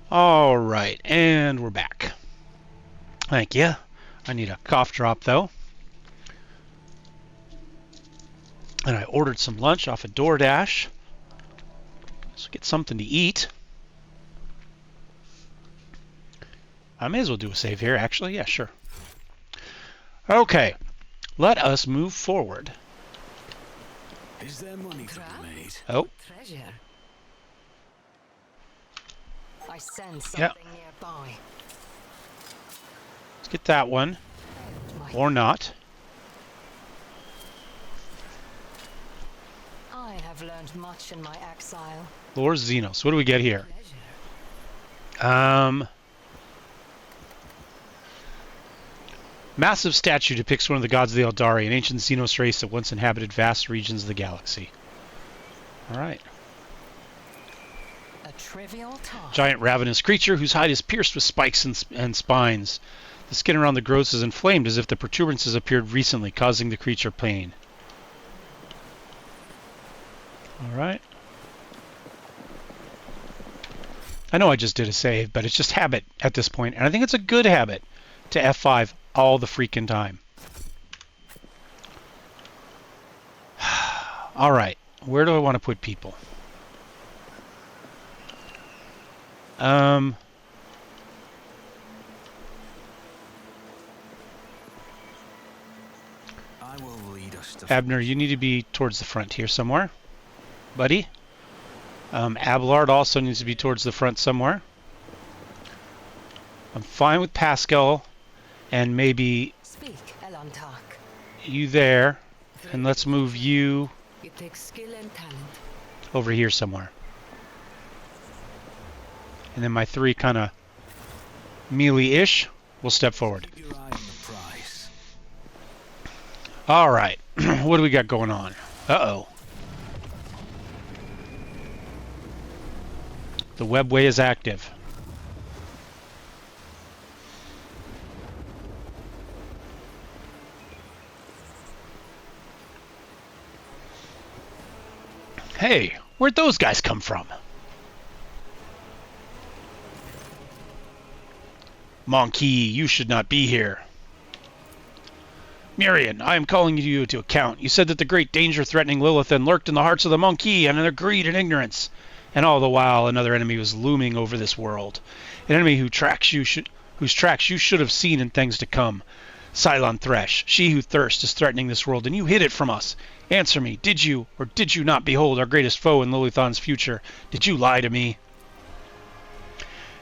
All right, and we're back. Thank you. I need a cough drop, though. And I ordered some lunch off of DoorDash. So get something to eat. I may as well do a save here, actually. Yeah, sure. Okay, let us move forward. Is there money to be made? Oh. Treasure. I sense something nearby. Let's get that one. Or not. I have learned much in my exile. Lord Xenos. What do we get here? Massive statue depicts one of the gods of the Eldari, an ancient Xenos race that once inhabited vast regions of the galaxy. Alright. A trivial task. Giant ravenous creature whose hide is pierced with spikes and spines. The skin around the growths is inflamed as if the protuberances appeared recently, causing the creature pain. Alright. I know I just did a save, but it's just habit at this point, and I think it's a good habit to F5 all the freaking time. Alright, where do I want to put people? I will lead us to Abner, you need to be towards the front here somewhere, buddy. Abelard also needs to be towards the front somewhere. I'm fine with Pascal, and maybe Speak, Elantark. you there, and let's move you It takes skill and talent. over here somewhere. And then my three kind of melee-ish will step forward. keep your eye on the prize. All right, what do we got going on? Uh-oh. The webway is active. Hey, where'd those guys come from? Monkey, you should not be here. Mirian, I am calling you to account. You said that the great danger threatening Lilithan lurked in the hearts of the Monkey and in their greed and ignorance. And all the while, another enemy was looming over this world. An enemy whose tracks you should have seen in things to come. Cylon Thresh, she who thirsts, is threatening this world, and you hid it from us. Answer me, did you or did you not behold our greatest foe in Lilithan's future? Did you lie to me?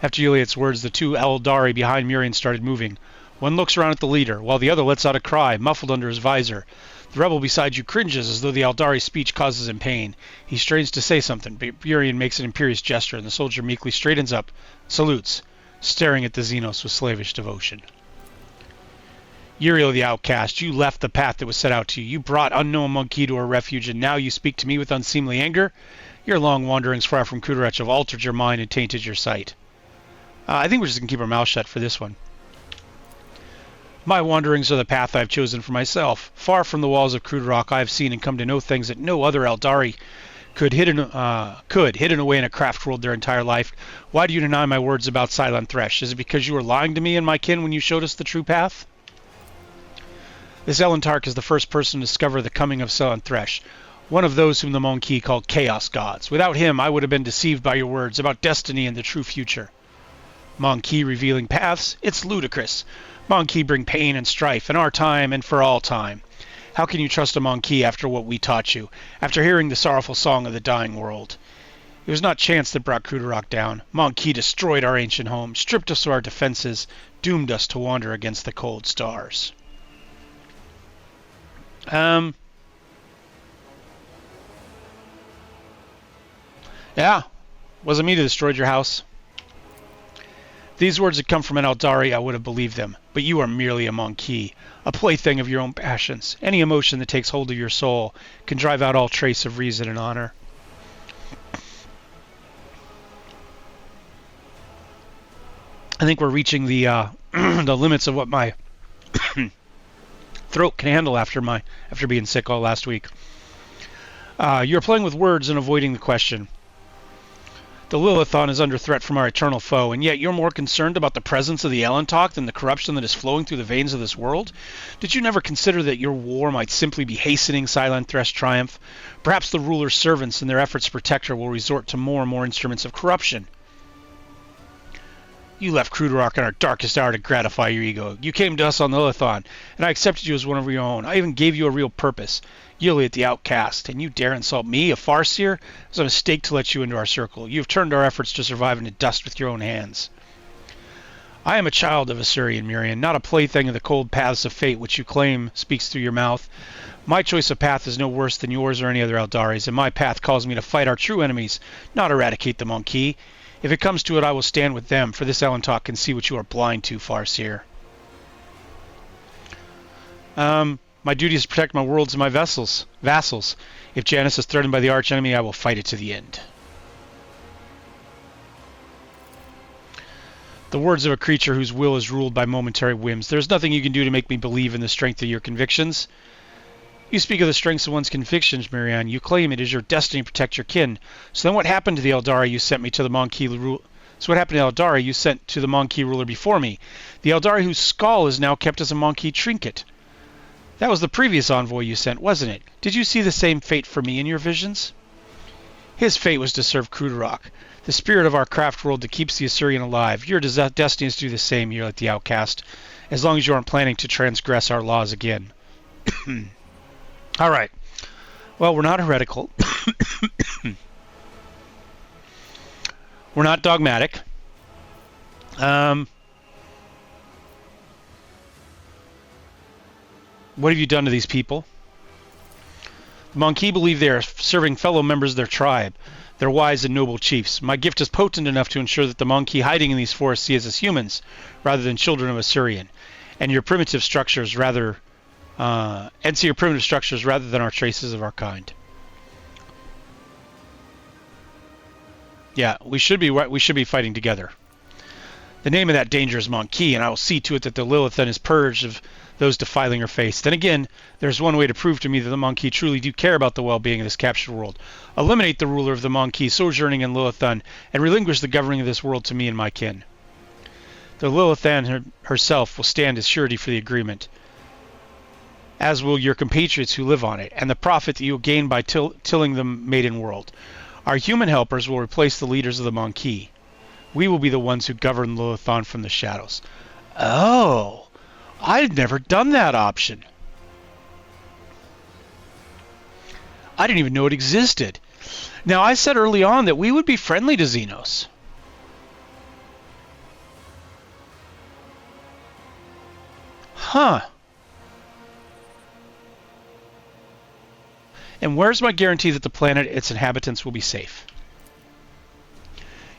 After Juliet's words, the two Eldari behind Mirian started moving. One looks around at the leader, while the other lets out a cry, muffled under his visor. The rebel beside you cringes as though the Eldari's speech causes him pain. He strains to say something, but Mirian makes an imperious gesture, and the soldier meekly straightens up, salutes, staring at the Xenos with slavish devotion. Uriel the outcast, you left the path that was set out to you. You brought unknown Monkey to our refuge, and now you speak to me with unseemly anger? Your long wanderings far from Kudarach have altered your mind and tainted your sight. I think we're just going to keep our mouth shut for this one. My wanderings are the path I have chosen for myself. Far from the walls of Kudarach, I have seen and come to know things that no other Eldari could, hidden away in a craft world their entire life. Why do you deny my words about Cylon Thresh? Is it because you were lying to me and my kin when you showed us the true path? This Elantark is the first person to discover the coming of Cylon Thresh, one of those whom the Monkey called Chaos Gods. Without him, I would have been deceived by your words about destiny and the true future. Monkey revealing paths? It's ludicrous. Monkey bring pain and strife in our time and for all time. How can you trust a Monkey after what we taught you, after hearing the sorrowful song of the dying world? It was not chance that brought Kudarach down. Monkey destroyed our ancient home, stripped us of our defenses, doomed us to wander against the cold stars. Yeah, wasn't me that destroyed your house. If these words had come from an Eldari, I would have believed them. But you are merely a Monkey, a plaything of your own passions. Any emotion that takes hold of your soul can drive out all trace of reason and honor. I think we're reaching the the limits of what my throat can handle after being sick all last week. You're playing with words and avoiding the question. The Lilithon is under threat from our eternal foe, and yet you're more concerned about the presence of the Elantok than the corruption that is flowing through the veins of this world? Did you never consider that your war might simply be hastening Silent Thresh triumph? Perhaps the ruler's servants, in their efforts to protect her, will resort to more and more instruments of corruption. You left Krudarok in our darkest hour to gratify your ego. You came to us on the Lilithon, and I accepted you as one of your own. I even gave you a real purpose. Yuli at the outcast, and you dare insult me, a Farseer? It was a mistake to let you into our circle. You have turned our efforts to survive into dust with your own hands. I am a child of Assyrian Mirian, not a plaything of the cold paths of fate which you claim speaks through your mouth. My choice of path is no worse than yours or any other Eldari's, and my path calls me to fight our true enemies, not eradicate the Monkey. If it comes to it, I will stand with them, for this Elantok can see what you are blind to, Farseer. My duty is to protect my worlds and my vassals. If Janus is threatened by the archenemy, I will fight it to the end. The words of a creature whose will is ruled by momentary whims. There is nothing you can do to make me believe in the strength of your convictions. You speak of the strengths of one's convictions, Miriam. You claim it is your destiny to protect your kin. So then what happened to the Eldari you sent me to the Monkey ruler? So what happened to Eldari you sent to the Monkey ruler before me? The Eldari whose skull is now kept as a Monkey trinket. That was the previous envoy you sent, wasn't it? Did you see the same fate for me in your visions? His fate was to serve Krudarok, the spirit of our craft world that keeps the Assyrian alive. Your destiny is to do the same here at the outcast, as long as you aren't planning to transgress our laws again. All right. Well, we're not heretical. We're not dogmatic. What have you done to these people? The Monkey believe they are serving fellow members of their tribe. They're wise and noble chiefs. My gift is potent enough to ensure that the Monkey hiding in these forests see us as humans, rather than children of Assyrian, and your primitive structures rather, than our traces of our kind. Yeah, we should be fighting together. The name of that danger is Monkey, and I will see to it that the Lilithon is purged of those defiling her face. Then again, there's one way to prove to me that the Monkey truly do care about the well-being of this captured world. Eliminate the ruler of the Monkey sojourning in Lilithon, and relinquish the governing of this world to me and my kin. The Lilithon herself will stand as surety for the agreement, as will your compatriots who live on it, and the profit that you will gain by tilling the maiden world. Our human helpers will replace the leaders of the Monkey. We will be the ones who govern Lilithon from the shadows. Oh! I'd never done that option. I didn't even know it existed. Now, I said early on that we would be friendly to Xenos. Huh. And where's my guarantee that the planet and its inhabitants will be safe?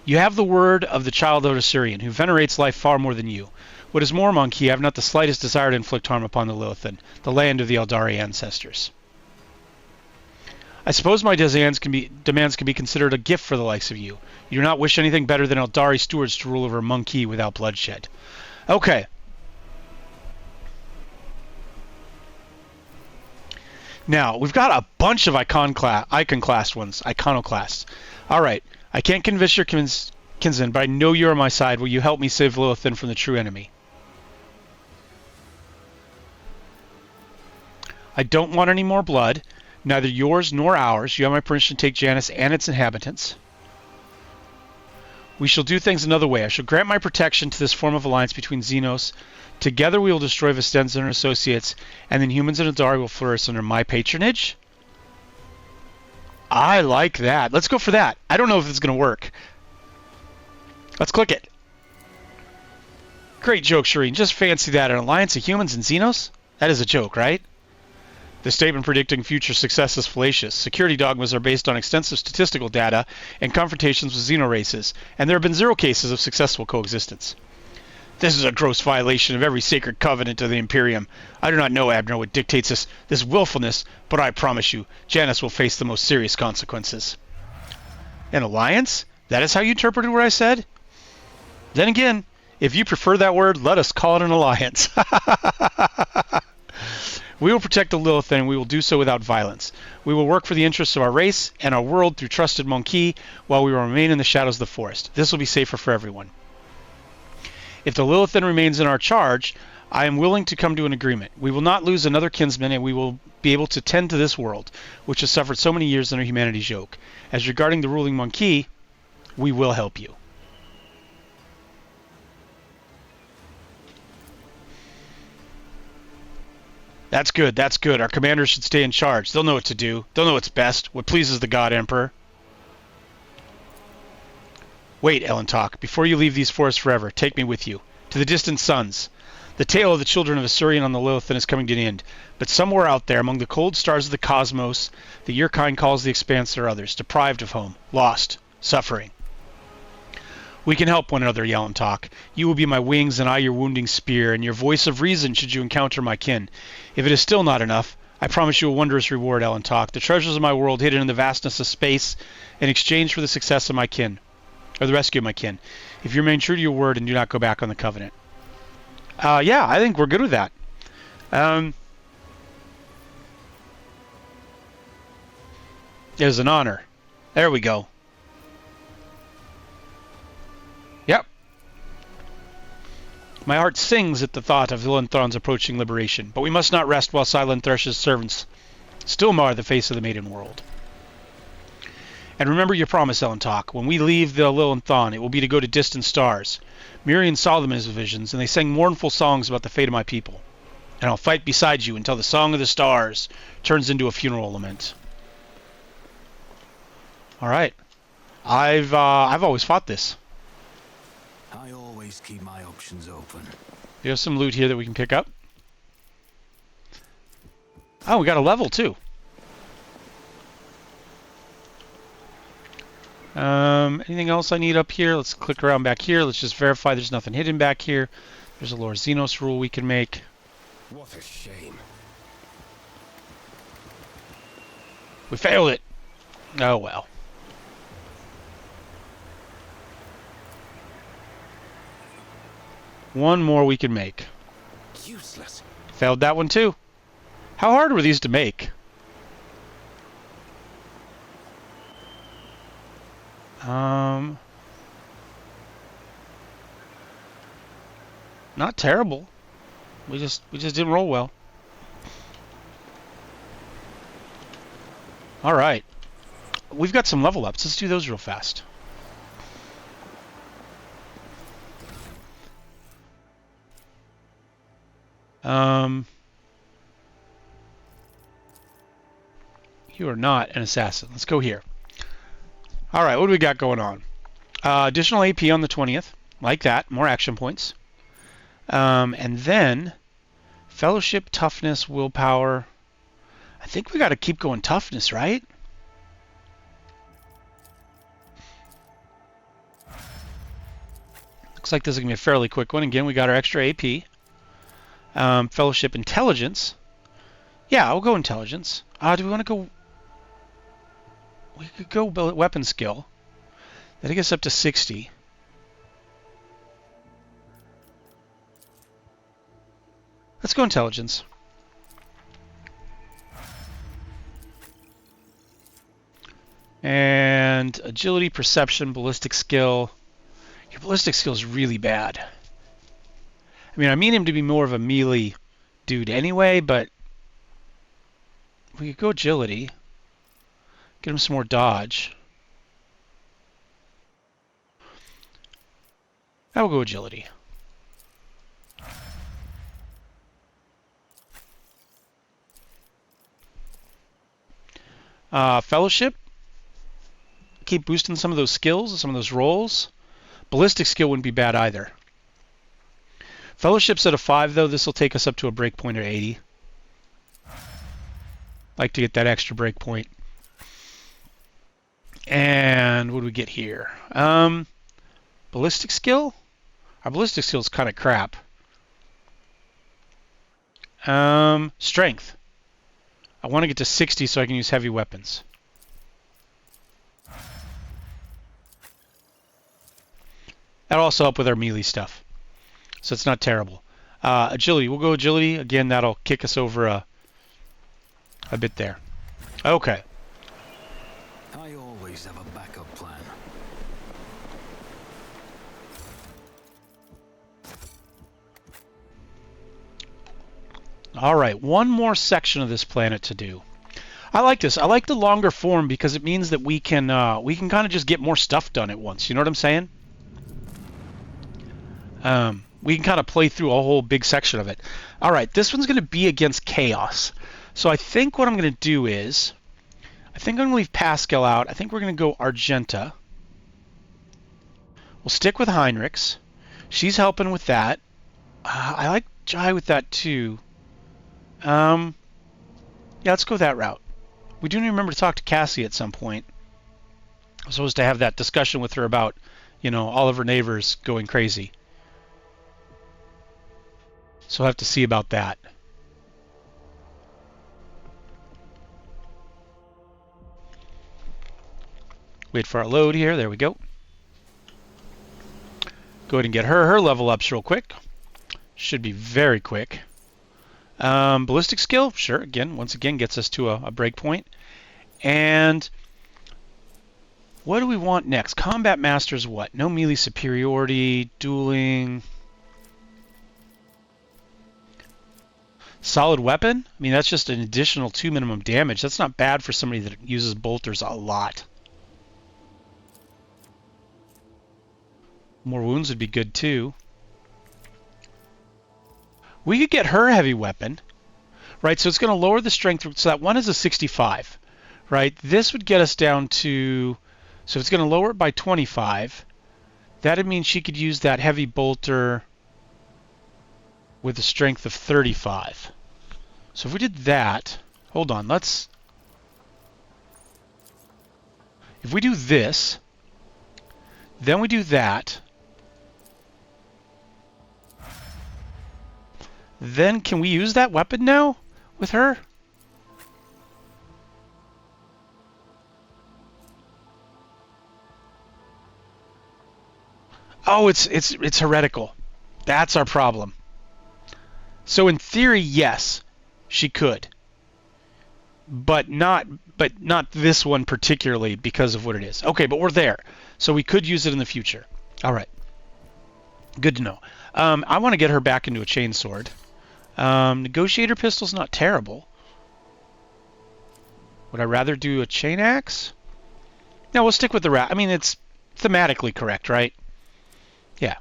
You have the word of the child of Assyrian, who venerates life far more than you. What is more, Monkey, I have not the slightest desire to inflict harm upon the Lilithon, the land of the Eldari ancestors. I suppose my demands can be considered a gift for the likes of you. You do not wish anything better than Eldari stewards to rule over Monkey without bloodshed. Okay. Now, we've got a bunch of iconoclasts. All right. I can't convince your kinsman, but I know you're on my side. Will you help me save Lilithon from the true enemy? I don't want any more blood, neither yours nor ours. You have my permission to take Janus and its inhabitants. We shall do things another way. I shall grant my protection to this form of alliance between Xenos. Together we will destroy Vistenza and her associates, and then humans and Eldari will flourish under my patronage. I like that. Let's go for that. I don't know if it's going to work. Let's click it. Great joke, Shireen. Just fancy that. An alliance of humans and Xenos? That is a joke, right? The statement predicting future success is fallacious. Security dogmas are based on extensive statistical data and confrontations with xenoraces, and there have been 0 cases of successful coexistence. This is a gross violation of every sacred covenant of the Imperium. I do not know, Abner, what dictates this willfulness, but I promise you, Janus will face the most serious consequences. An alliance? That is how you interpreted what I said? Then again, if you prefer that word, let us call it an alliance. We will protect the Lilith, and we will do so without violence. We will work for the interests of our race and our world through trusted Monkey while we remain in the shadows of the forest. This will be safer for everyone. If the Lilith then remains in our charge, I am willing to come to an agreement. We will not lose another kinsman, and we will be able to tend to this world, which has suffered so many years under humanity's yoke. As regarding the ruling Monkey, we will help you. That's good, that's good. Our commanders should stay in charge. They'll know what to do. They'll know what's best, what pleases the God Emperor. Wait, Elentok, before you leave these forests forever, take me with you, to the distant suns. The tale of the children of Assyrian on the Lilithan is coming to an end, but somewhere out there, among the cold stars of the cosmos, that your kind calls the expanse, there are others, deprived of home, lost, suffering. We can help one another, Elentok. You will be my wings, and I your wounding spear, and your voice of reason should you encounter my kin. If it is still not enough, I promise you a wondrous reward, Elentok, the treasures of my world hidden in the vastness of space, in exchange for the success of my kin. Or the rescue of my kin. If you remain true to your word and do not go back on the covenant. Yeah, I think we're good with that. It is an honor. There we go. Yep. My heart sings at the thought of Lilithron's approaching liberation, but we must not rest while Silent Thresh's servants still mar the face of the maiden world. And remember your promise, Elentok. When we leave the Lilithron, it will be to go to distant stars. Miriam saw them in his visions, and they sang mournful songs about the fate of my people. And I'll fight beside you until the song of the stars turns into a funeral lament. All right. I've always fought this. I always keep my options open. There's some loot here that we can pick up. Oh, we got a level too. Anything else I need up here? Let's click around back here. Let's just verify there's nothing hidden back here. There's a Lord Xenos rule we can make. What a shame. We failed it. Oh well. One more we can make. Useless. Failed that one too. How hard were these to make? Not terrible. We just didn't roll well. All right. We've got some level ups. Let's do those real fast. You are not an assassin. Let's go here. All right, what do we got going on? Additional AP on the 20th, like that. More action points. And then fellowship, toughness, willpower. I think we got to keep going toughness, right? Looks like this is going to be a fairly quick one. Again, we got our extra AP. Fellowship, intelligence. Yeah, I'll go intelligence. Do we want to go... We could go weapon skill. That gets up to 60. Let's go intelligence. And agility, perception, ballistic skill. Your ballistic skill is really bad. I mean him to be more of a melee dude anyway, but we could go agility. Get him some more dodge. I will go agility. Fellowship. Keep boosting some of those skills, some of those rolls. Ballistic skill wouldn't be bad either. Fellowship's at a 5 though. This will take us up to a breakpoint at 80. Like to get that extra breakpoint. And what do we get here? Ballistic skill? Our ballistic skill is kind of crap. Strength. I want to get to 60 so I can use heavy weapons. That'll also help with our melee stuff. So it's not terrible. Agility. We'll go agility. Again, that'll kick us over a bit there. Okay. I always have a backup plan. All right, one more section of this planet to do. I like this. I like the longer form because it means that we can kind of just get more stuff done at once. You know what I'm saying? We can kind of play through a whole big section of it. All right, this one's going to be against Chaos. So I think what I'm going to do is, I think I'm going to leave Pascal out. I think we're going to go Argenta. We'll stick with Heinrichs. She's helping with that. I like Jai with that too. Yeah, let's go that route. We do need to remember to talk to Cassie at some point. I was supposed to have that discussion with her about, you know, all of her neighbors going crazy. So I'll have to see about that. Wait for our load here. There we go. Go ahead and get her level ups real quick. Should be very quick. Ballistic skill, sure. Once again, gets us to a break point. And what do we want next? Combat Masters, what? No melee superiority, dueling. Solid weapon? I mean, that's just an additional 2 minimum damage. That's not bad for somebody that uses bolters a lot. More wounds would be good too. We could get her heavy weapon, right? So it's going to lower the strength. So that one is a 65, right? This would get us down to, so it's going to lower it by 25. That'd mean she could use that heavy bolter with a strength of 35. So if we did that, hold on, if we do this, then we do that, then can we use that weapon now with her? Oh, it's heretical. That's our problem. So in theory, yes, she could. But not this one particularly because of what it is. Okay, but we're there. So we could use it in the future. All right. Good to know. I want to get her back into a chainsword. Negotiator pistol's not terrible. Would I rather do a chain axe? No, we'll stick with the rat. I mean, it's thematically correct, right? Yeah.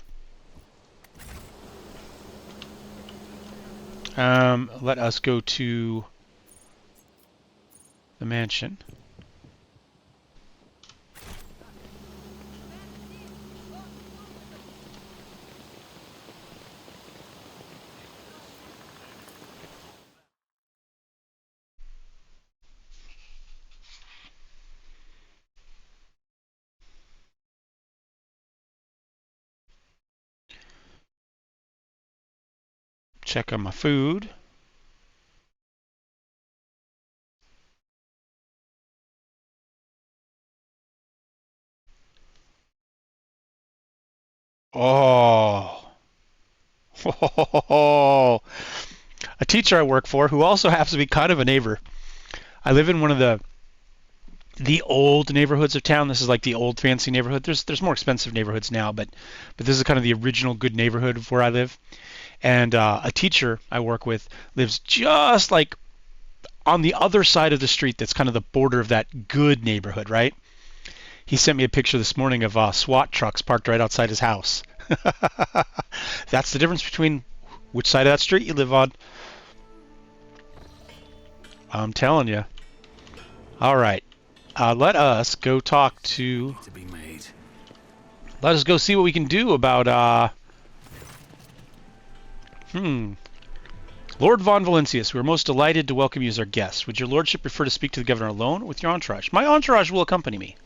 Let us go to the mansion. Check on my food. Oh. A teacher I work for who also happens to be kind of a neighbor. I live in one of the old neighborhoods of town. This is like the old fancy neighborhood. There's more expensive neighborhoods now, but this is kind of the original good neighborhood of where I live. And a teacher I work with lives just like on the other side of the street. That's kind of the border of that good neighborhood, right? He sent me a picture this morning of SWAT trucks parked right outside his house. That's the difference between which side of that street you live on. I'm telling you. All right. Let us go talk to... Let us go see what we can do about... Lord von Valencius, we are most delighted to welcome you as our guest. Would your lordship prefer to speak to the governor alone or with your entourage? My entourage will accompany me.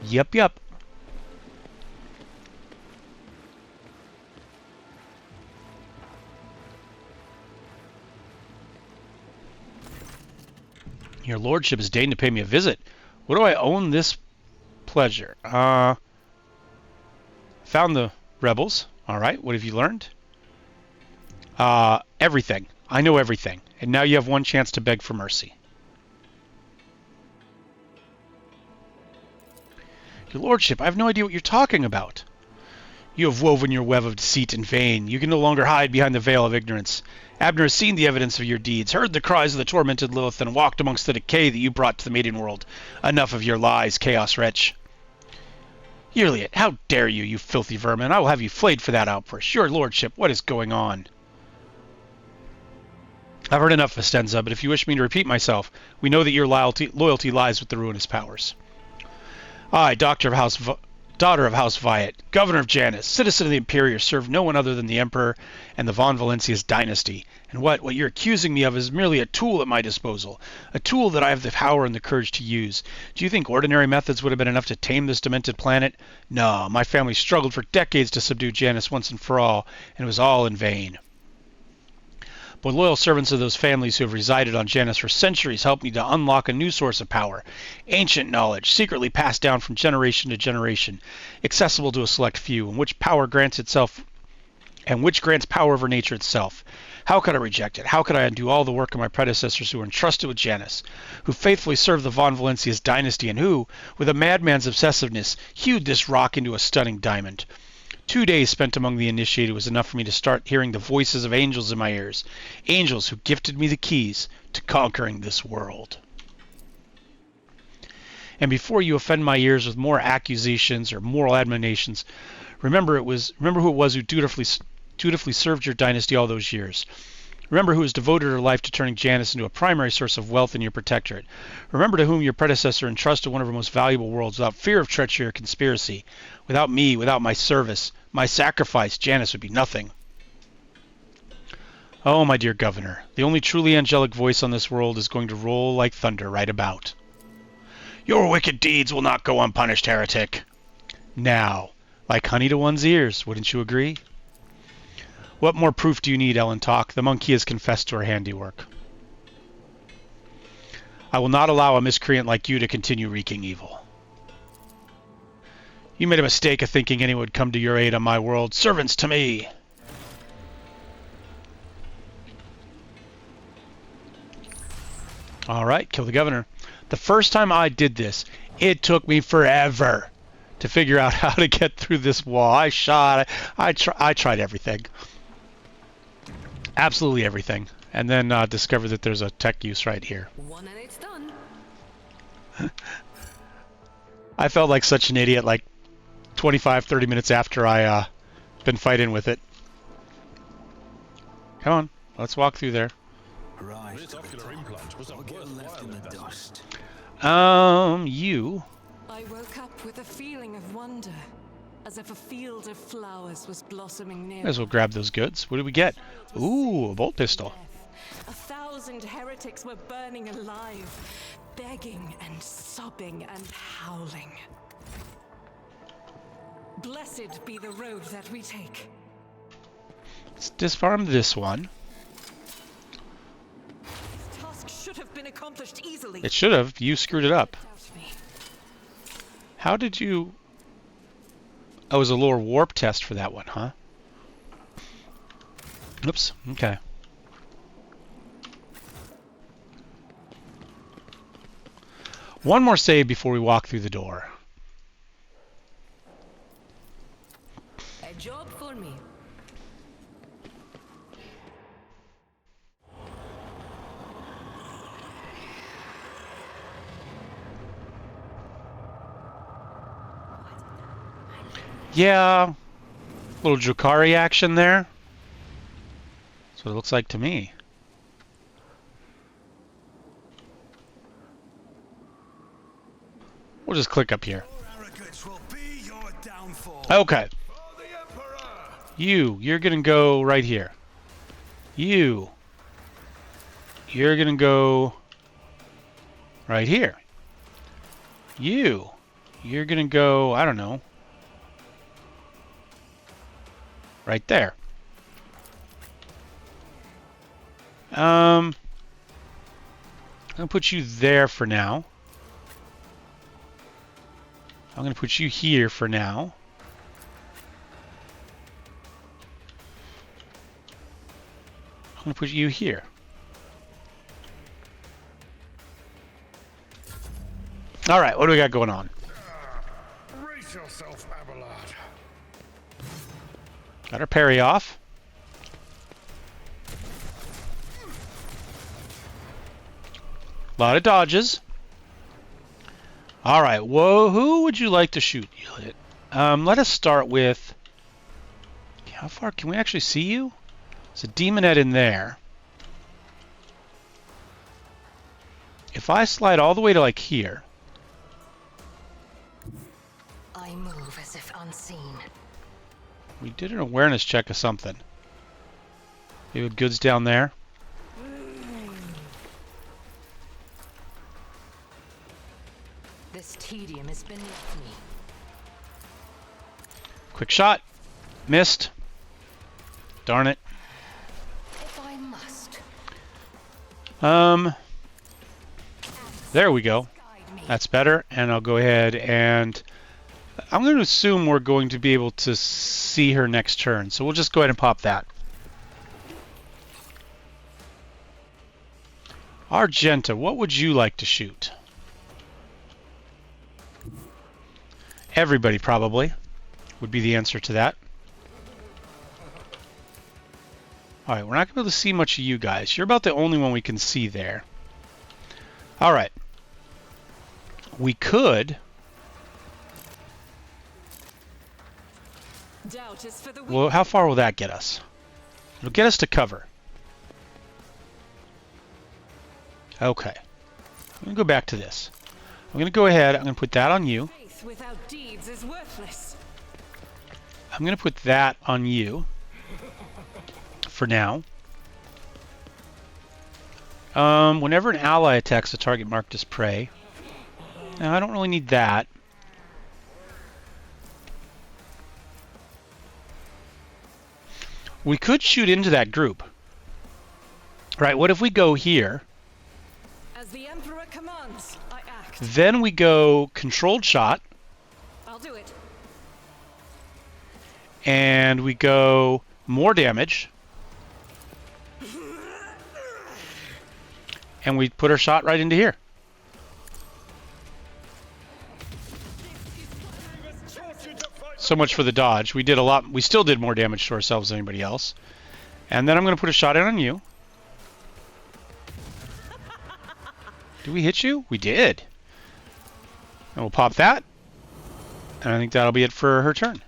Yep. Your lordship has deigned to pay me a visit. What do I own this pleasure? Found the rebels. All right. What have you learned? Everything. I know everything, and now you have one chance to beg for mercy. Your lordship, I have no idea what you're talking about. You have woven your web of deceit in vain. You can no longer hide behind the veil of ignorance. Abner has seen the evidence of your deeds, heard the cries of the tormented Lilith, and walked amongst the decay that you brought to the maiden world. Enough of your lies, chaos wretch. Yearliot, how dare you, you filthy vermin! I will have you flayed for that outburst. Your lordship, what is going on? I've heard enough, Vistenza, but if you wish me to repeat myself, we know that your loyalty lies with the ruinous powers. I, daughter of House Viet, governor of Janus, citizen of the Imperium, serve no one other than the Emperor and the Von Valencia's dynasty. And what you're accusing me of is merely a tool at my disposal, a tool that I have the power and the courage to use. Do you think ordinary methods would have been enough to tame this demented planet? No, my family struggled for decades to subdue Janus once and for all, and it was all in vain. But loyal servants of those families who have resided on Janus for centuries helped me to unlock a new source of power. Ancient knowledge, secretly passed down from generation to generation, accessible to a select few, and which grants power over nature itself. How could I reject it? How could I undo all the work of my predecessors who were entrusted with Janus, who faithfully served the Von Valencia's dynasty, and who, with a madman's obsessiveness, hewed this rock into a stunning diamond? 2 days spent among the initiated was enough for me to start hearing the voices of angels in my ears, angels who gifted me the keys to conquering this world. And before you offend my ears with more accusations or moral admonitions, remember who it was who dutifully served your dynasty all those years. Remember who has devoted her life to turning Janus into a primary source of wealth in your protectorate. Remember to whom your predecessor entrusted one of her most valuable worlds without fear of treachery or conspiracy. Without me, without my service, my sacrifice, Janus would be nothing. Oh, my dear governor, the only truly angelic voice on this world is going to roll like thunder right about. Your wicked deeds will not go unpunished, heretic. Now, like honey to one's ears, wouldn't you agree? What more proof do you need, Ellen Talk? The monkey has confessed to her handiwork. I will not allow a miscreant like you to continue wreaking evil. You made a mistake of thinking anyone would come to your aid on my world. Servants to me! Alright, kill the governor. The first time I did this, it took me forever to figure out how to get through this wall. I tried everything. Absolutely everything. And then discovered that there's a tech use right here. One and it's done. I felt like such an idiot like 25-30 minutes after I been fighting with it. Come on, let's walk through there. Right. This ocular implant was a left in the dust. You. I woke up with a feeling of wonder, as if a field of flowers was blossoming near. Might as well grab those goods. What do we get? Ooh, a bolt pistol. 1,000 heretics were burning alive, begging and sobbing and howling. Blessed be the road that we take. Let's disarm this one. This task should have been accomplished easily. It should have. You screwed it up. How did you... Oh, it was a lower warp test for that one, huh? Oops. Okay. One more save before we walk through the door. A job for me. Yeah. Little Drakari action there. That's what it looks like to me. We'll just click up here. Okay. You're gonna go right here. You're gonna go right here. You're gonna go, I don't know, right there. I'm gonna put you there for now. I'm going to put you here for now. I'm going to put you here. All right, what do we got going on? Brace yourself, Abelard. Got our parry off. A lot of dodges. All right, whoa, who would you like to shoot? Let us start with... How far can we actually see you? There's a demonette in there. If I slide all the way to like here... I move as if unseen. We did an awareness check of something. Maybe with goods down there. This tedium is beneath me. Quick shot. Missed. Darn it. If I must. There we go. Guide me. That's better. And I'll go ahead and... I'm going to assume we're going to be able to see her next turn. So we'll just go ahead and pop that. Argenta, what would you like to shoot? Everybody, probably, would be the answer to that. Alright, we're not going to be able to see much of you guys. You're about the only one we can see there. Alright. We could... Doubt is for the weak. Well, how far will that get us? It'll get us to cover. Okay. I'm going to go back to this. I'm going to go ahead, I'm going to put that on you. Faith without deeds is worthless. I'm going to put that on you. For now. Whenever an ally attacks a target marked as prey. Now, I don't really need that. We could shoot into that group. Right, what if we go here? As the Emperor commands, I act. Then we go controlled shot. I'll do it. And we go more damage. And we put our shot right into here. So much for the dodge. We did a lot. We still did more damage to ourselves than anybody else. And then I'm going to put a shot in on you. Did we hit you? We did. And we'll pop that. And I think that'll be it for her turn.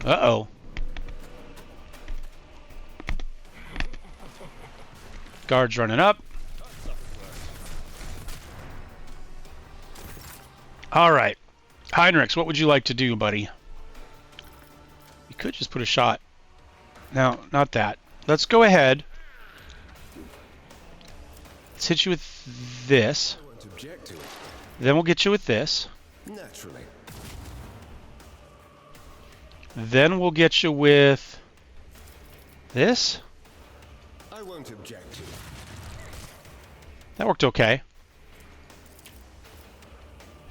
Uh-oh. Guards running up. All right. Heinrichs, what would you like to do, buddy? You could just put a shot. No, not that. Let's go ahead. Let's hit you with this. I won't object to it. Then we'll get you with this. Naturally. Then we'll get you with this. I won't object to it. That worked okay.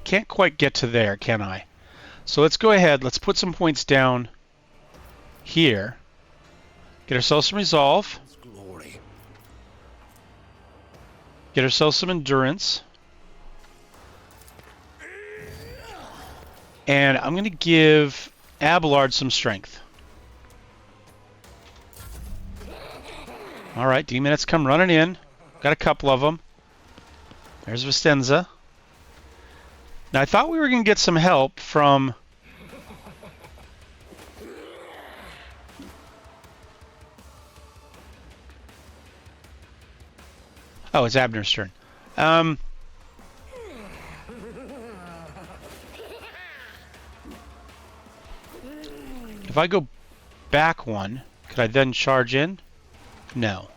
Can't quite get to there, can I? So let's go ahead. Let's put some points down here. Get ourselves some resolve. It's glory. Get ourselves some endurance. And I'm going to give Abelard some strength. Alright, D-Minutes come running in. Got a couple of them. There's Vistenza. Now, I thought we were going to get some help from... Oh, it's Abner's turn. If I go back one, could I then charge in? No.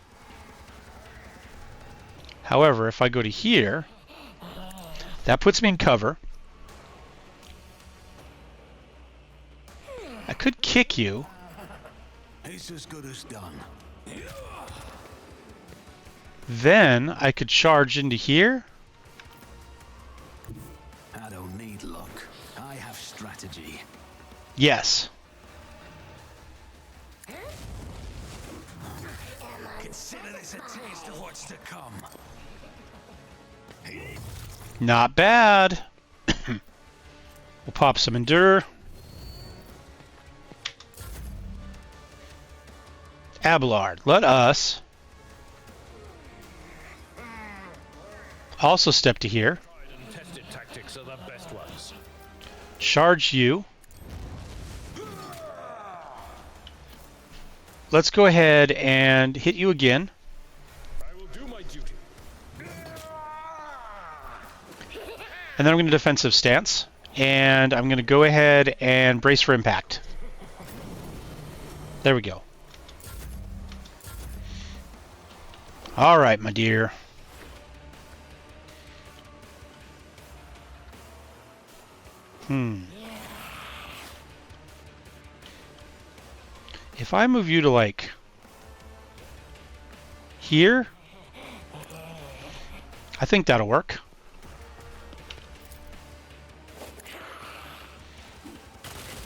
However, if I go to here, that puts me in cover. I could kick you. It's as good as done. Then I could charge into here. I don't need luck. I have strategy. Yes. Consider this a taste of what's to come. Not bad. We'll pop some Endure. Abelard, let us also step to here. Tested tactics are the best ones. Charge you. Let's go ahead and hit you again. I will do my duty. And then I'm going to defensive stance. And I'm going to go ahead and brace for impact. There we go. All right, my dear. If I move you to, like, here, I think that'll work.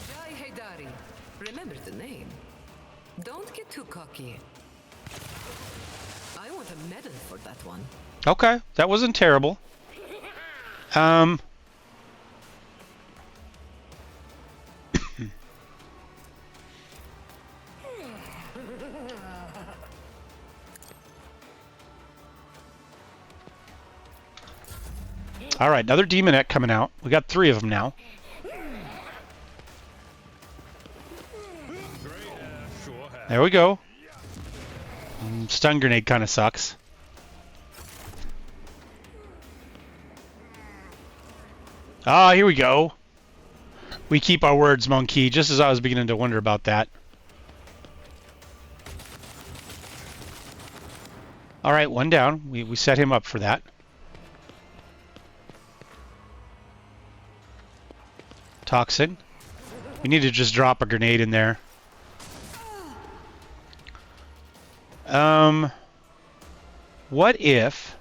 Jai Haydari. Remember the name. Don't get too cocky. I want a medal for that one. Okay, that wasn't terrible. All right, another Demonette coming out. We got 3 of them now. There we go. Stun grenade kind of sucks. Ah, here we go. We keep our words, Monkey, just as I was beginning to wonder about that. All right, 1 down. We set him up for that. Toxin. We need to just drop a grenade in there. What if...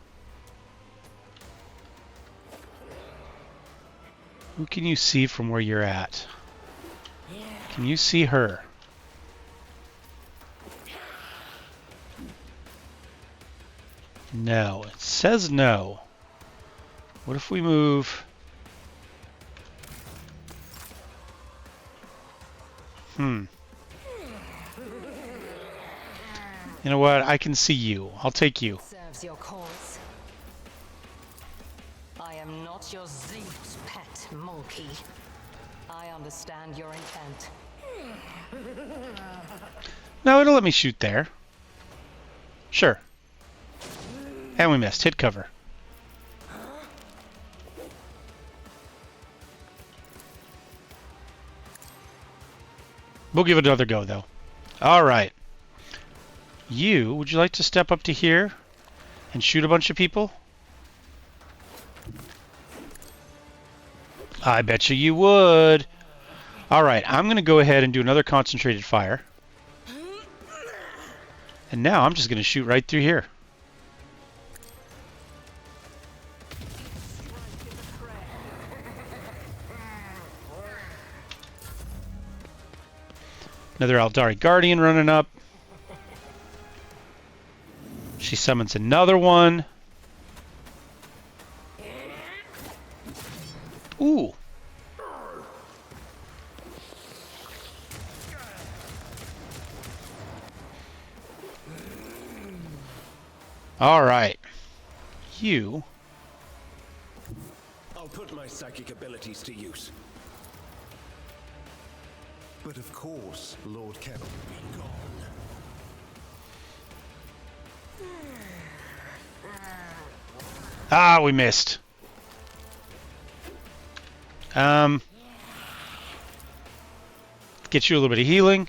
Who can you see from where you're at? Can you see her? No. It says no. What if we move... You know what? I can see you. I'll take you. Serves your cause. I am not your Zeus pet, monkey. I understand your intent. No, it'll let me shoot there. Sure. And we missed. Hit cover. We'll give it another go, though. All right. You, would you like to step up to here and shoot a bunch of people? I bet you would. All right, I'm going to go ahead and do another concentrated fire. And now I'm just going to shoot right through here. Another Aldari Guardian running up. She summons another one. Ooh. All right. You. I'll put my psychic abilities to use. But of course, Lord cannot be gone. Ah, we missed. Get you a little bit of healing.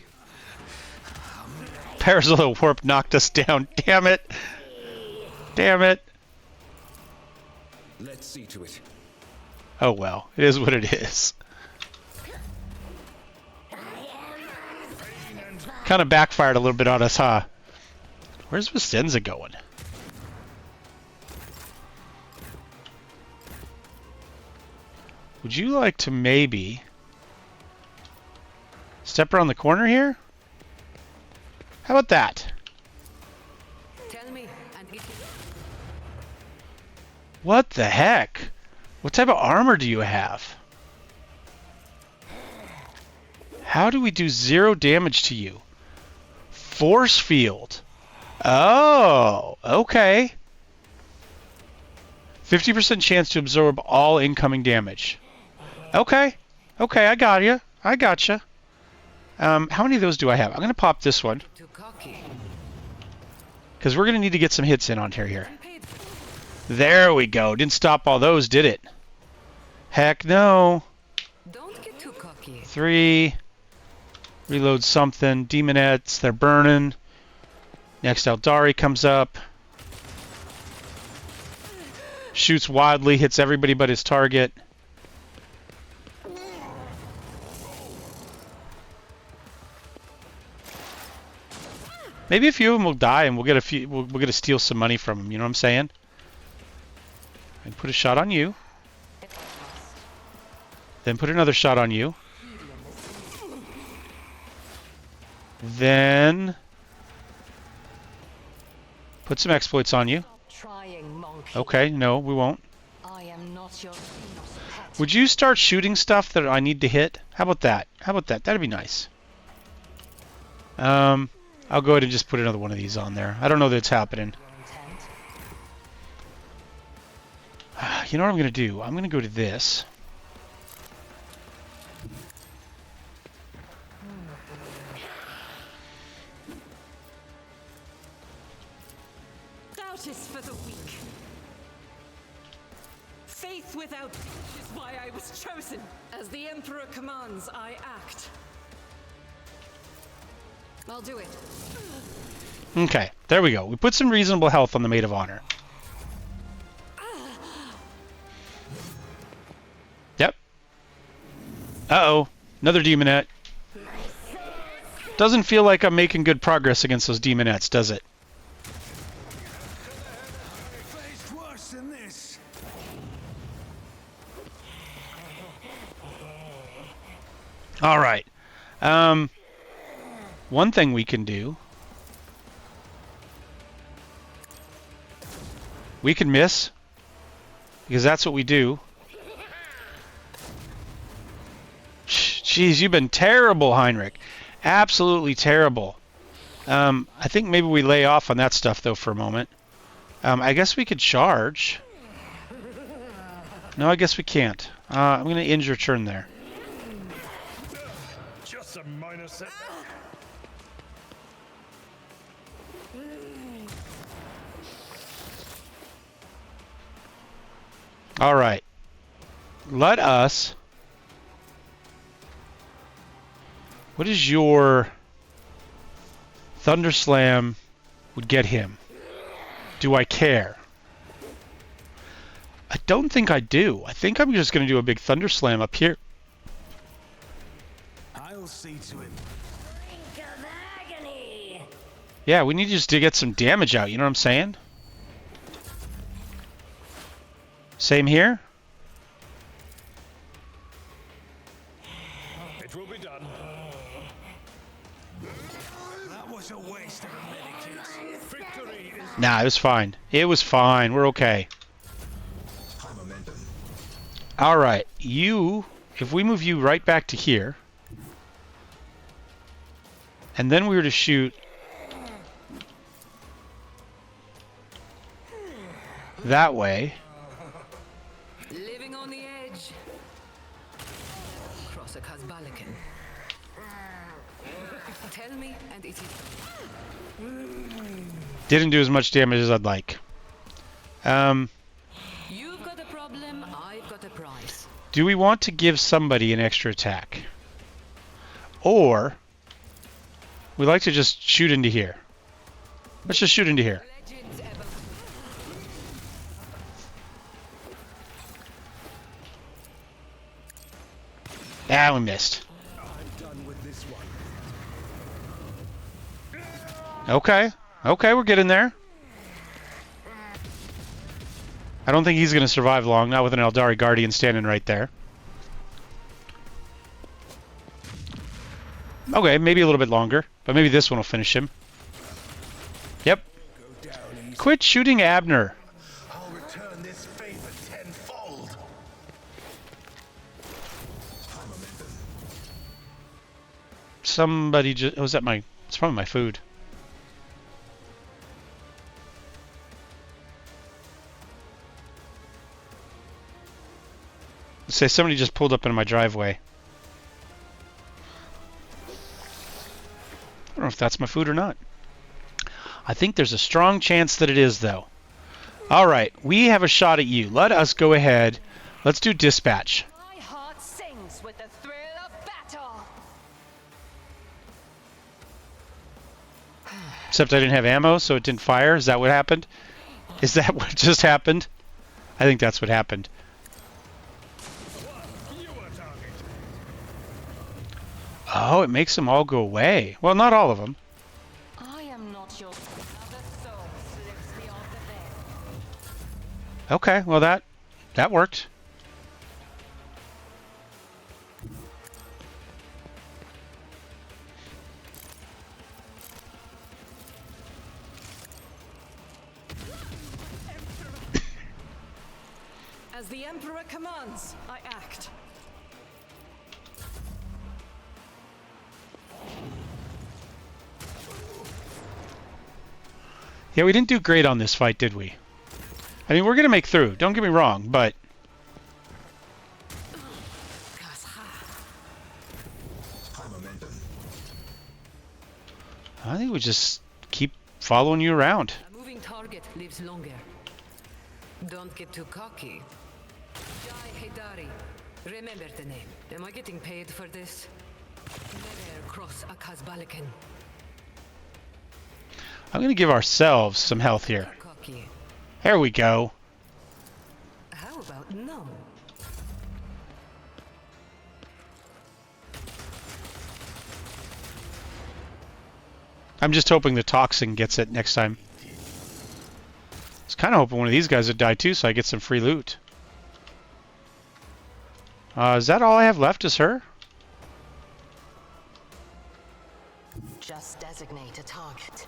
Parasol Warp knocked us down. Damn it. Damn it. Let's see to it. Oh well, it is what it is. Kind of backfired a little bit on us, huh? Where's Vicenza going? Would you like to maybe step around the corner here? How about that? What the heck? What type of armor do you have? How do we do 0 damage to you? Force field. Oh, okay. 50% chance to absorb all incoming damage. Okay. Okay, I got you. I gotcha. How many of those do I have? I'm going to pop this one. Because we're going to need to get some hits in on here. There we go. Didn't stop all those, did it? Heck no. Don't get too cocky. 3. Reload something. Demonettes, they're burning. Next Eldari comes up. Shoots wildly, hits everybody but his target. Maybe a few of them will die, and we'll get a few. We'll get to steal some money from them. You know what I'm saying? And put a shot on you. Then put another shot on you. Then put some exploits on you. Okay, no, we won't. Would you start shooting stuff that I need to hit? How about that? How about that? That'd be nice. I'll go ahead and just put another one of these on there. I don't know that it's happening. You know what I'm going to do? I'm going to go to this. Doubt is for the weak. Faith without doubt is why I was chosen. As the Emperor commands, I act. I'll do it. Okay, there we go. We put some reasonable health on the Maid of Honor. Yep. Uh-oh. Another demonette. Doesn't feel like I'm making good progress against those demonettes, does it? All right. One thing we can do. We can miss. Because that's what we do. Jeez, you've been terrible, Heinrich. Absolutely terrible. I think maybe we lay off on that stuff, though, for a moment. I guess we could charge. No, I guess we can't. I'm going to end your turn there. Just a minor setback. All right. Let us... What is your... Thunder Slam would get him? Do I care? I don't think I do. I think I'm just going to do a big Thunder Slam up here. I'll see to it. Yeah, we need just to get some damage out. You know what I'm saying? Same here. It will be done. That was a waste of a medikit. Victory is... Nah, it was fine. It was fine. We're okay. All right, you. If we move you right back to here, and then we were to shoot that way. Living on the edge. Cross a Kazbalikan. Tell me, and it is. Didn't do as much damage as I'd like. You've got a problem, I've got a prize. Do we want to give somebody an extra attack? Or we like to just shoot into here. Let's just shoot into here. Legends ever. Ah, we missed. I'm done with this one. Okay. Okay, we're getting there. I don't think he's going to survive long, not with an Eldari Guardian standing right there. Okay, maybe a little bit longer, but maybe this one will finish him. Yep. Quit shooting Abner. I'll return this faith somebody just... was that my... it's probably my food. Let's say somebody just pulled up into my driveway. I don't know if that's my food or not. I think there's a strong chance that it is, though. All right, we have a shot at you. Let us go ahead. Let's do dispatch. My heart sings with the thrill of battle. Except I didn't have ammo, so it didn't fire. Is that what happened? Is that what just happened? I think that's what happened. Oh, it makes them all go away. Well, not all of them. I am not your other soul slips me off the veil. Okay, well that worked. As the Emperor commands, I act. Yeah, we didn't do great on this fight, did we? I mean, we're going to make through. Don't get me wrong, but... I think we just keep following you around. A moving target lives longer. Don't get too cocky. Jai Hedari. Remember the name. Am I getting paid for this? Never cross a Kazbalikan. I'm going to give ourselves some health here. Cocky. There we go. How about no? I'm just hoping the toxin gets it next time. I was kind of hoping one of these guys would die too, so I get some free loot. Is that all I have left is her? Just designate a target.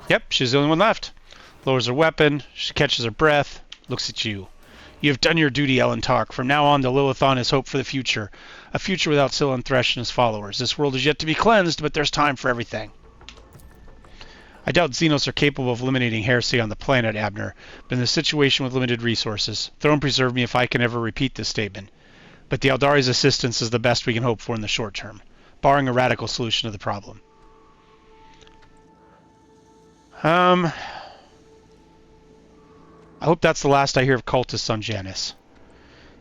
Yep, she's the only one left. Lowers her weapon, she catches her breath, looks at you. You have done your duty, Ellen Tark. From now on, the Lilithon has hope for the future. A future without Scylla Thresh and his followers. This world is yet to be cleansed, but there's time for everything. I doubt Xenos are capable of eliminating heresy on the planet, Abner, but in a situation with limited resources. Throne preserve me if I can ever repeat this statement. But the Eldari's assistance is the best we can hope for in the short term, barring a radical solution to the problem. I hope that's the last I hear of cultists on Janus.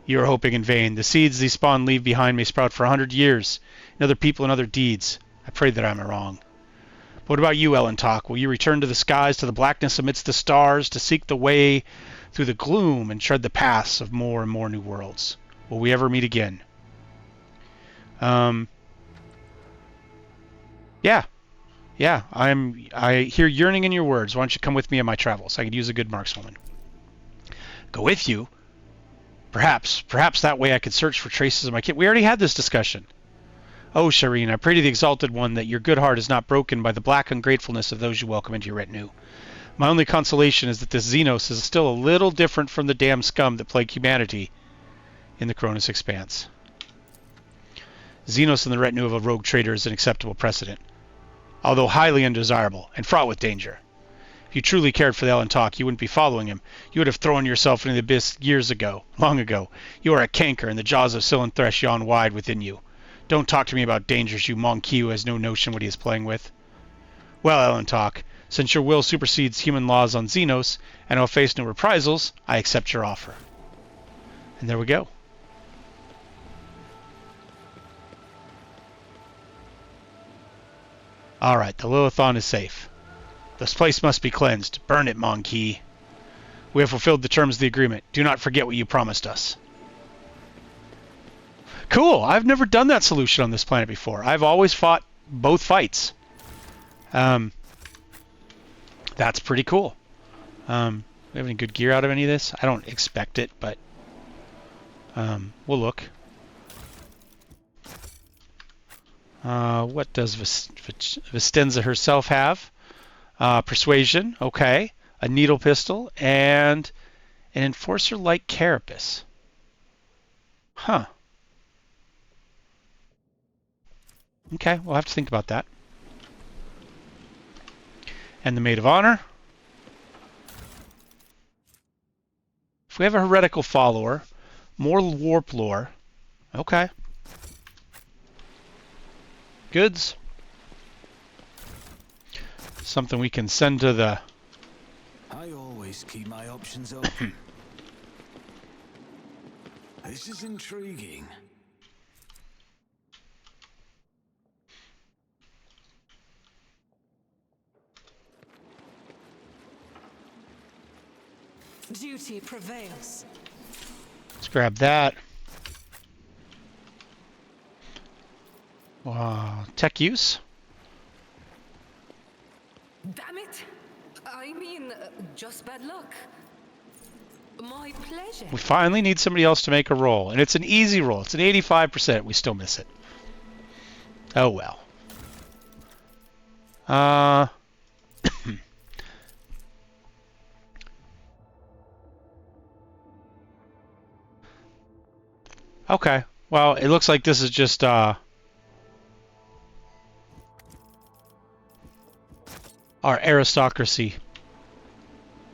You are hoping in vain. The seeds these spawn leave behind may sprout for 100 years, in other people and other deeds. I pray that I'm wrong. But what about you, Ellen Talk? Will you return to the skies, to the blackness amidst the stars, to seek the way through the gloom and tread the paths of more and more new worlds? Will we ever meet again? Yeah, I hear yearning in your words. Why don't you come with me on my travels? I could use a good markswoman. Go with you? Perhaps that way I could search for traces of my kit. We already had this discussion. Oh, Shireen, I pray to the Exalted One that your good heart is not broken by the black ungratefulness of those you welcome into your retinue. My only consolation is that this Xenos is still a little different from the damn scum that plague humanity in the Cronus Expanse. Xenos in the retinue of a rogue traitor is an acceptable precedent, although highly undesirable and fraught with danger. If you truly cared for the Ellen Talk, you wouldn't be following him. You would have thrown yourself into the abyss years ago, long ago. You are a canker, and the jaws of Scylla Thresh yawn wide within you. Don't talk to me about dangers, you monkey who has no notion what he is playing with. Well, Ellen Talk, since your will supersedes human laws on Xenos, and will face no reprisals, I accept your offer. And there we go. Alright, the Lilithon is safe. This place must be cleansed. Burn it, Monkey. We have fulfilled the terms of the agreement. Do not forget what you promised us. Cool. I've never done that solution on this planet before. I've always fought both fights. That's pretty cool. We have any good gear out of any of this? I don't expect it, but we'll look. What does Vistenza herself have? Persuasion, okay. A needle pistol and An enforcer like carapace. Huh. Okay, we'll have to think about that. And the Maid of Honor. If we have a heretical follower, more warp lore. Okay. Goods. Something we can send to the... I always keep my options open. This is intriguing. Duty prevails. Let's grab that. Tech use. Damn it! I mean, just bad luck. My pleasure. We finally need somebody else to make a roll. And it's an easy roll. It's an 85%. We still miss it. Oh well. Okay. Well, it looks like this is just our aristocracy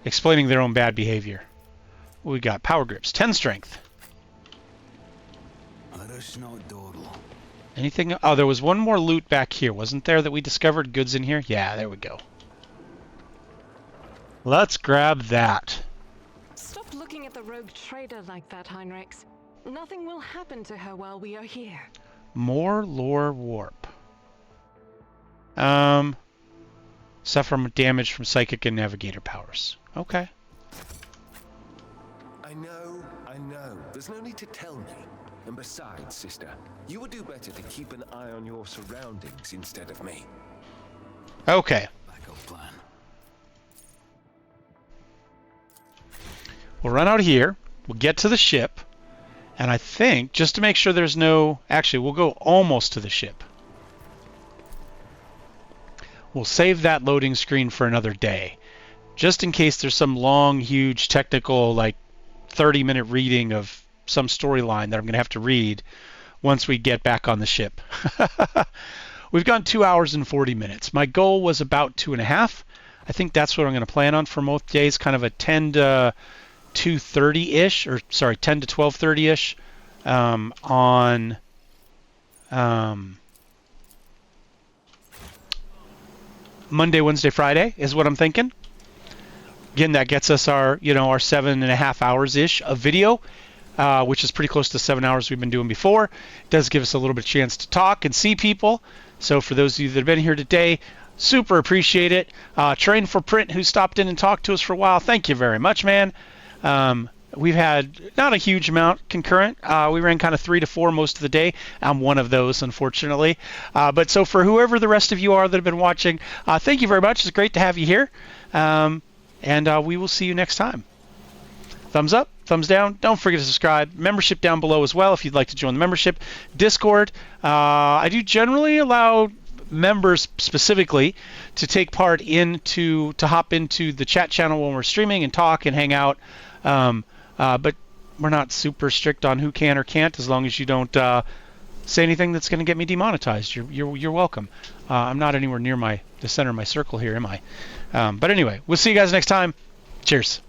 explaining their own bad behavior. We got power grips, 10 strength. Let us not dawdle. Anything? Oh, there was one more loot back here, wasn't there, that we discovered? Goods in here? Yeah, there we go. Let's grab that. Stop looking at the rogue trader like that, Heinrichs. Nothing will happen to her while we are here. More lore warp. Suffer damage from psychic and navigator powers. Okay. I know. There's no need to tell me. And besides, sister, you would do better to keep an eye on your surroundings instead of me. Okay. Backup plan. We'll run out here. We'll get to the ship. And I think, just to make sure there's no... Actually, we'll go almost to the ship. We'll save that loading screen for another day. Just in case there's some long, huge, technical, like, 30-minute reading of some storyline that I'm going to have to read once we get back on the ship. We've gone 2 hours and 40 minutes. My goal was about 2.5. I think that's what I'm going to plan on for most days, kind of a 10 to 2:30-ish, or sorry, 10 to 12:30-ish on Monday, Wednesday, Friday is what I'm thinking. Again, that gets us our 7.5 hours-ish of video, which is pretty close to 7 hours we've been doing before. It does give us a little bit of chance to talk and see people. So for those of you that have been here today, super appreciate it. Train for Print, who stopped in and talked to us for a while, thank you very much, man. We've had not a huge amount concurrent. We ran kind of 3 to 4 most of the day. I'm one of those, unfortunately. But so for whoever the rest of you are that have been watching, thank you very much. It's great to have you here. And we will see you next time. Thumbs up, thumbs down. Don't forget to subscribe. Membership down below as well if you'd like to join the membership. Discord. I do generally allow members specifically to take part to hop into the chat channel when we're streaming and talk and hang out. But we're not super strict on who can or can't, as long as you don't say anything that's going to get me demonetized. You're welcome. I'm not anywhere near the center of my circle here, am I? But anyway, we'll see you guys next time. Cheers.